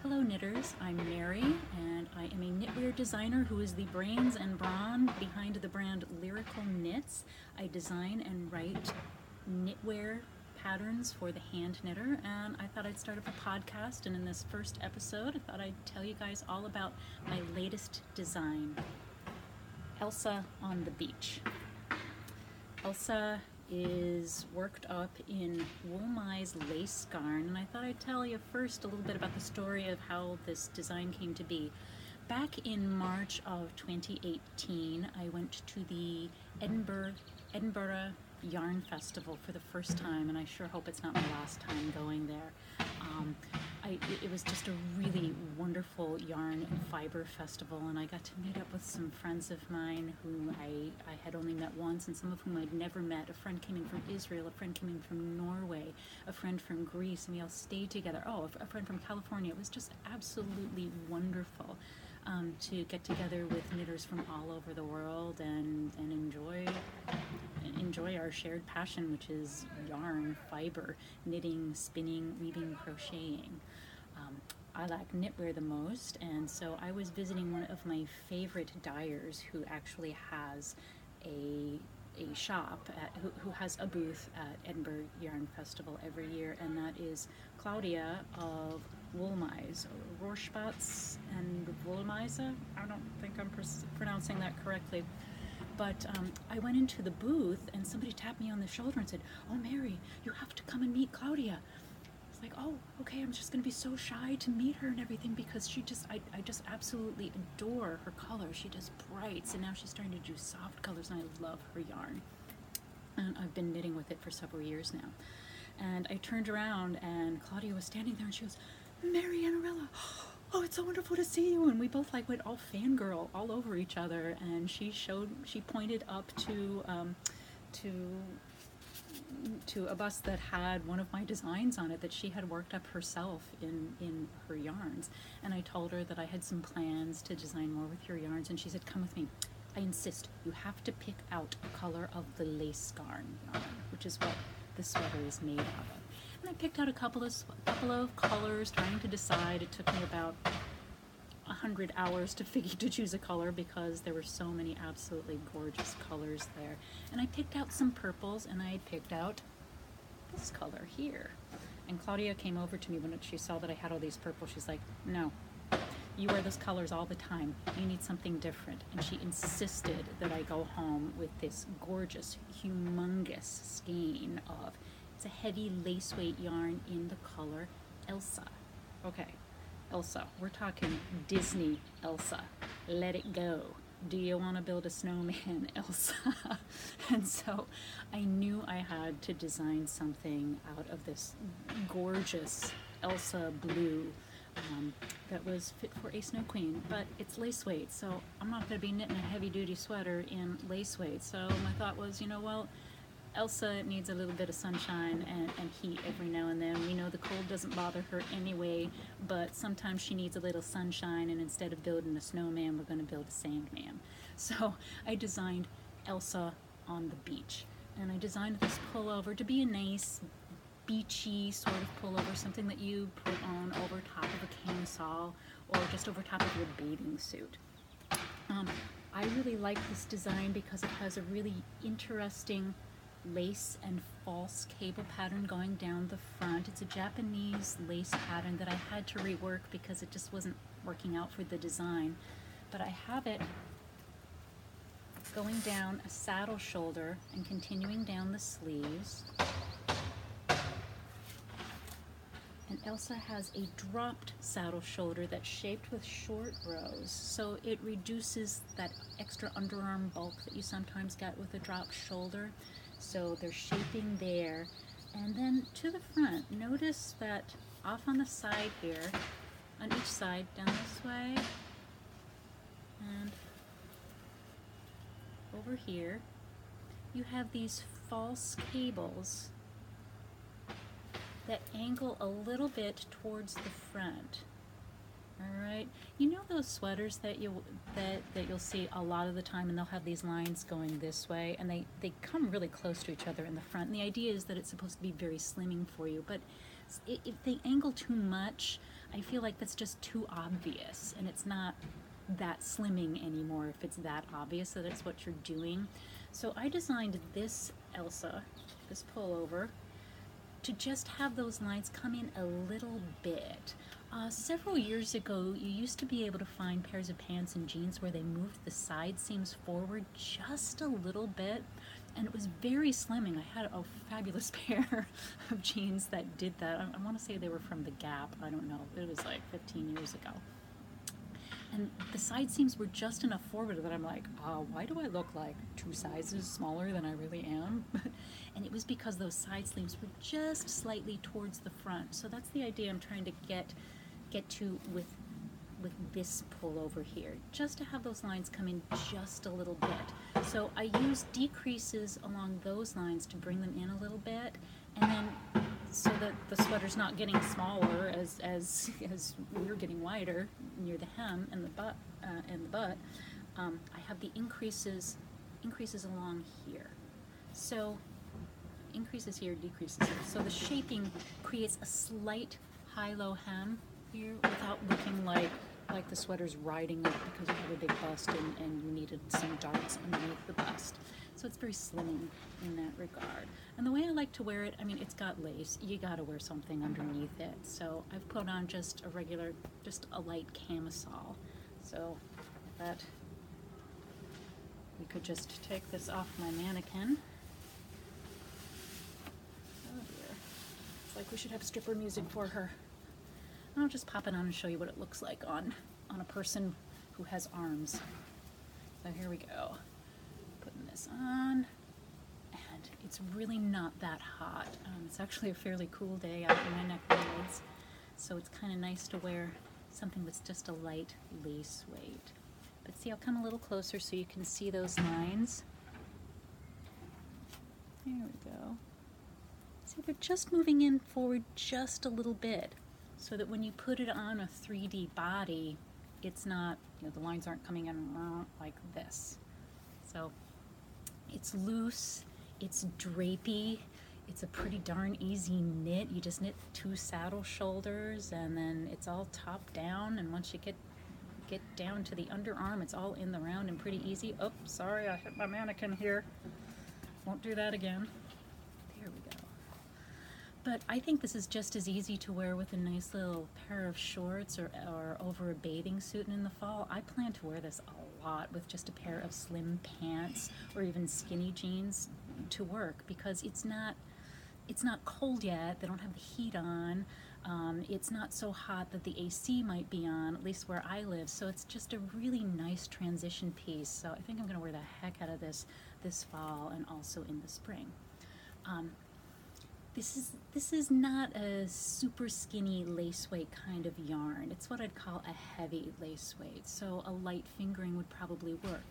Hello knitters, I'm Mary and I am a knitwear designer who is the brains and brawn behind the brand Lyrical Knits. I design and write knitwear patterns for the hand knitter, and I thought I'd start up a podcast, and in this first episode I thought I'd tell you guys all about my latest design, Elsa on the beach. Elsa is worked up in Woolmy's lace yarn, and I thought I'd tell you first a little bit about the story of how this design came to be. Back in March of 2018, I went to the Edinburgh Yarn Festival for the first time, and I sure hope it's not my last time going there. It was just a really wonderful yarn and fiber festival, and I got to meet up with some friends of mine who I had only met once, and some of whom I'd never met. A friend came in from Israel, a friend came in from Norway, a friend from Greece, and we all stayed together. Oh, a friend from California. It was just absolutely wonderful to get together with knitters from all over the world and enjoy our shared passion, which is yarn, fiber, knitting, spinning, weaving, crocheting. I like knitwear the most, and so I was visiting one of my favorite dyers who actually has a shop who has a booth at Edinburgh Yarn Festival every year, and that is Claudia of Woolmy's, Rorschbats and Woolmyza. I don't think I'm pronouncing that correctly. But I went into the booth and somebody tapped me on the shoulder and said, "Oh, Mary, you have to come and meet Claudia." It's like, oh, okay, I'm just going to be so shy to meet her and everything, because I just absolutely adore her color. She does brights, and now she's starting to do soft colors, and I love her yarn. And I've been knitting with it for several years now. And I turned around and Claudia was standing there, and she goes, "Mary Annarella, oh, it's so wonderful to see you." And we both went all fangirl all over each other, and she pointed up to a bus that had one of my designs on it that she had worked up herself in her yarns. And I told her that I had some plans to design more with your yarns, and she said, "Come with me. I insist, you have to pick out a color of the lace yarn, which is what the sweater is made out of." And I picked out a couple of colors, trying to decide. It took me about 100 hours to choose a color, because there were so many absolutely gorgeous colors there. And I picked out some purples, and I picked out this color here. And Claudia came over to me when she saw that I had all these purples. She's like, "No, you wear those colors all the time. You need something different." And she insisted that I go home with this gorgeous, humongous skein of, it's a heavy lace weight yarn in the color Elsa. Okay, Elsa, we're talking Disney Elsa. Let it go. Do you want to build a snowman, Elsa? And so I knew I had to design something out of this gorgeous Elsa blue that was fit for a snow queen, but it's lace weight, so I'm not going to be knitting a heavy duty sweater in lace weight. So my thought was, well, Elsa needs a little bit of sunshine and heat every now and then. We know the cold doesn't bother her anyway, but sometimes she needs a little sunshine, and instead of building a snowman, we're going to build a sandman. So I designed Elsa on the beach, and I designed this pullover to be a nice beachy sort of pullover, something that you put on over top of a camisole or just over top of your bathing suit. I really like this design because it has a really interesting lace and false cable pattern going down the front. It's a Japanese lace pattern that I had to rework because it just wasn't working out for the design. But I have it going down a saddle shoulder and continuing down the sleeves. And Elsa has a dropped saddle shoulder that's shaped with short rows, so it reduces that extra underarm bulk that you sometimes get with a dropped shoulder. So there's shaping there. And then to the front, notice that off on the side here, on each side, down this way, and over here, you have these false cables that angle a little bit towards the front. All right, you know those sweaters that you'll see a lot of the time, and they'll have these lines going this way, and they come really close to each other in the front. And the idea is that it's supposed to be very slimming for you, but If they angle too much, I feel like that's just too obvious, and it's not that slimming anymore if it's that obvious that it's what you're doing. So I designed this Elsa, this pullover, to just have those lines come in a little bit. Several years ago, you used to be able to find pairs of pants and jeans where they moved the side seams forward just a little bit, and it was very slimming. I had a fabulous pair of jeans that did that. I want to say they were from the Gap. I don't know. It was like 15 years ago. And the side seams were just enough forward that I'm like, why do I look like 2 sizes smaller than I really am? And it was because those side sleeves were just slightly towards the front. So that's the idea I'm trying to get to with this pullover here, just to have those lines come in just a little bit. So I use decreases along those lines to bring them in a little bit, and then so that the sweater's not getting smaller as we're getting wider near the hem and the butt, I have the increases along here. So increases here, decreases here. So the shaping creates a slight high-low hem here without looking like the sweater's riding up because you have a big bust and you needed some darts underneath the bust. So it's very slimming in that regard. And the way I like to wear it, I mean, it's got lace. You gotta wear something underneath it. So I've put on just a light camisole. So that we could just take this off my mannequin. Oh dear. It's like we should have stripper music for her. I'll just pop it on and show you what it looks like on a person who has arms. So here we go. Putting this on, and it's really not that hot. It's actually a fairly cool day out in my neck of the woods, so it's kind of nice to wear something with just a light lace weight. But see, I'll come a little closer so you can see those lines. There we go. See, they're just moving in forward just a little bit, so that when you put it on a 3D body, it's not, the lines aren't coming in like this. So it's loose, it's drapey, it's a pretty darn easy knit. You just knit 2 saddle shoulders, and then it's all top down, and once you get down to the underarm, it's all in the round and pretty easy. Oh, sorry, I hit my mannequin here. Won't do that again. There we go. But I think this is just as easy to wear with a nice little pair of shorts or over a bathing suit. And in the fall, I plan to wear this a lot with just a pair of slim pants or even skinny jeans to work, because it's not cold yet. They don't have the heat on. It's not so hot that the AC might be on, at least where I live. So it's just a really nice transition piece. So I think I'm going to wear the heck out of this fall and also in the spring. This is not a super skinny lace weight kind of yarn. It's what I'd call a heavy lace weight, so a light fingering would probably work.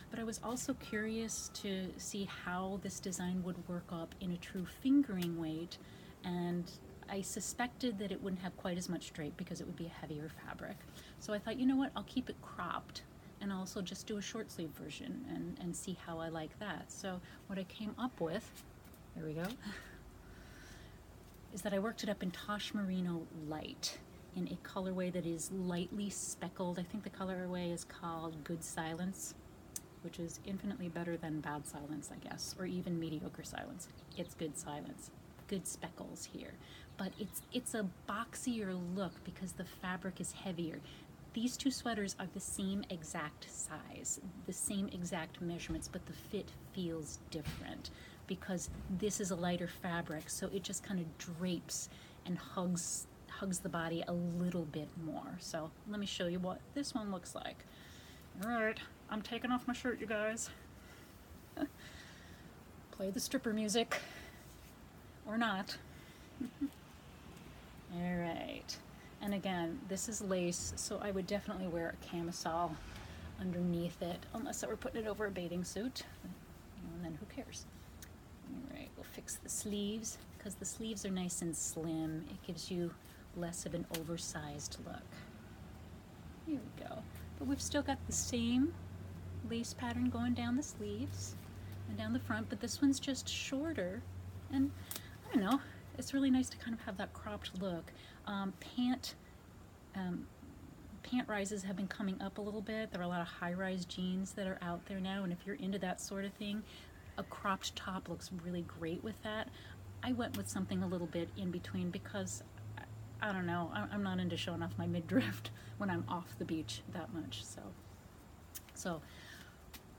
But I was also curious to see how this design would work up in a true fingering weight, and I suspected that it wouldn't have quite as much drape because it would be a heavier fabric. So I thought, you know what, I'll keep it cropped and also just do a short sleeve version and see how I like that. So what I came up with, there we go, is that I worked it up in Tosh Merino Light in a colorway that is lightly speckled. I think the colorway is called Good Silence, which is infinitely better than Bad Silence, I guess, or even Mediocre Silence. It's Good Silence. Good speckles here. But it's a boxier look because the fabric is heavier. These 2 sweaters are the same exact size, the same exact measurements, but the fit feels different because this is a lighter fabric, so it just kind of drapes and hugs the body a little bit more. So let me show you what this one looks like. All right, I'm taking off my shirt, you guys. Play the stripper music, or not. All right, and again, this is lace, so I would definitely wear a camisole underneath it, unless I were putting it over a bathing suit, and then who cares? All right, we'll fix the sleeves, because the sleeves are nice and slim. It gives you less of an oversized look. Here we go. But we've still got the same lace pattern going down the sleeves and down the front, but this one's just shorter. And I don't know, it's really nice to kind of have that cropped look. Pant rises have been coming up a little bit. There are a lot of high-rise jeans that are out there now, and if you're into that sort of thing, a cropped top looks really great with that. I went with something a little bit in between because I don't know, I'm not into showing off my midriff when I'm off the beach that much. So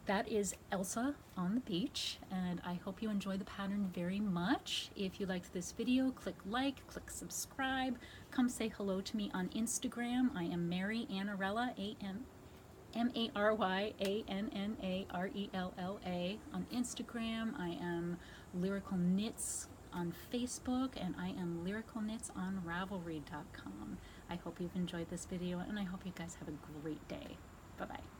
that is Elsa on the beach, and I hope you enjoy the pattern very much. If you liked this video, click like, click subscribe, come say hello to me on Instagram. I am Mary Annarella, MaryAnnarella on Instagram. I am Lyrical Knits on Facebook, and I am Lyrical Knits on Ravelry.com. I hope you've enjoyed this video, and I hope you guys have a great day. Bye-bye.